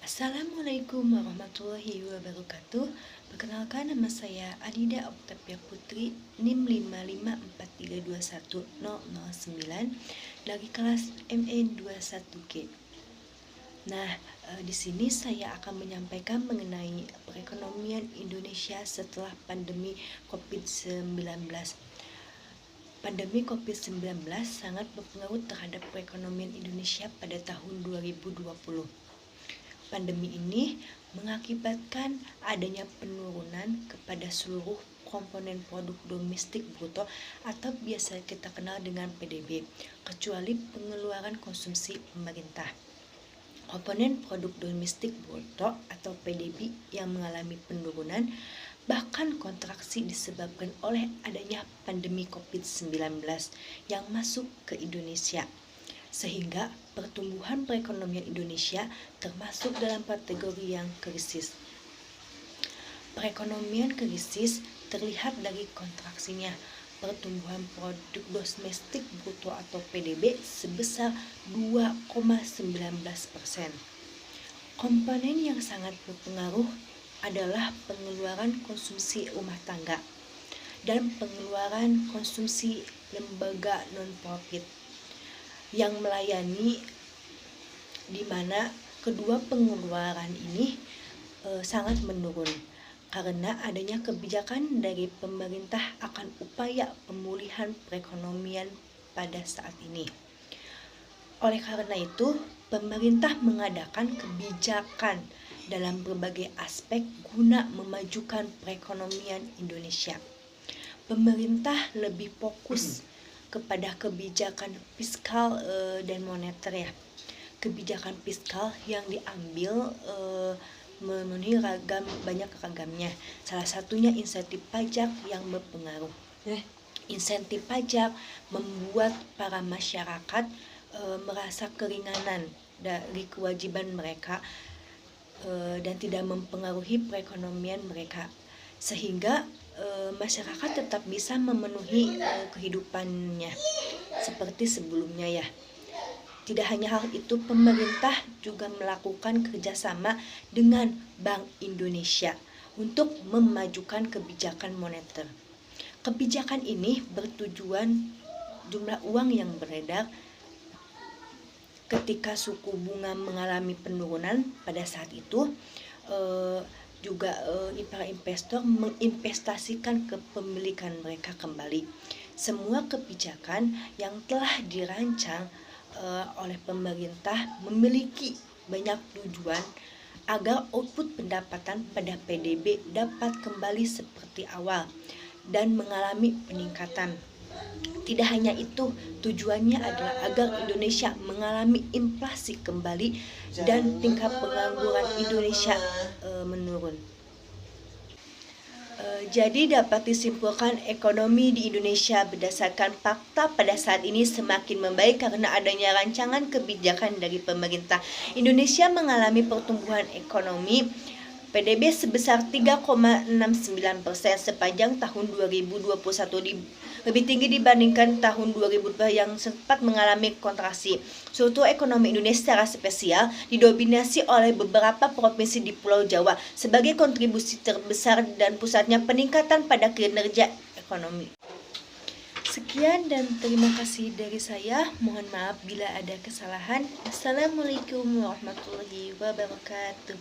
Assalamualaikum warahmatullahi wabarakatuh. Perkenalkan, nama saya Adida Oktavia Putri, NIM 554321009 dari kelas ME21G. Nah, di sini saya akan menyampaikan mengenai perekonomian Indonesia setelah pandemi COVID-19. Pandemi COVID-19 sangat berpengaruh terhadap perekonomian Indonesia pada tahun 2020. Pandemi ini mengakibatkan adanya penurunan kepada seluruh komponen produk domestik bruto atau biasa kita kenal dengan PDB, kecuali pengeluaran konsumsi pemerintah. Komponen produk domestik bruto atau PDB yang mengalami penurunan bahkan kontraksi disebabkan oleh adanya pandemi COVID-19 yang masuk ke Indonesia, sehingga pertumbuhan perekonomian Indonesia termasuk dalam kategori yang krisis. Perekonomian krisis terlihat dari kontraksinya pertumbuhan produk domestik bruto atau PDB sebesar 2,19%. Komponen yang sangat berpengaruh adalah pengeluaran konsumsi rumah tangga dan pengeluaran konsumsi lembaga non-profit yang melayani, di mana kedua pengeluaran ini sangat menurun karena adanya kebijakan dari pemerintah akan upaya pemulihan perekonomian pada saat ini. Oleh karena itu, pemerintah mengadakan kebijakan dalam berbagai aspek guna memajukan perekonomian Indonesia. Pemerintah lebih fokus kepada kebijakan fiskal dan moneter ya. Kebijakan fiskal yang diambil memenuhi banyak ragamnya. Salah satunya insentif pajak yang berpengaruh. Insentif pajak membuat para masyarakat merasa keringanan dari kewajiban mereka dan tidak mempengaruhi perekonomian mereka, sehingga masyarakat tetap bisa memenuhi kehidupannya seperti sebelumnya ya. Tidak hanya hal itu, pemerintah juga melakukan kerjasama dengan Bank Indonesia untuk memajukan kebijakan moneter. Kebijakan ini bertujuan jumlah uang yang beredar ketika suku bunga mengalami penurunan pada saat itu, juga para investor menginvestasikan kepemilikan mereka kembali. Semua kebijakan yang telah dirancang oleh pemerintah memiliki banyak tujuan agar output pendapatan pada PDB dapat kembali seperti awal dan mengalami peningkatan. Tidak hanya itu, tujuannya adalah agar Indonesia mengalami inflasi kembali dan tingkat pengangguran Indonesia menurun. Jadi dapat disimpulkan ekonomi di Indonesia berdasarkan fakta pada saat ini semakin membaik karena adanya rancangan kebijakan dari pemerintah. Indonesia mengalami pertumbuhan ekonomi PDB sebesar 3,69% sepanjang tahun 2021, lebih tinggi dibandingkan tahun 2020 yang sempat mengalami kontraksi. Struktur ekonomi Indonesia secara spesial didominasi oleh beberapa provinsi di Pulau Jawa sebagai kontribusi terbesar dan pusatnya peningkatan pada kinerja ekonomi. Sekian dan terima kasih dari saya. Mohon maaf bila ada kesalahan. Assalamualaikum warahmatullahi wabarakatuh.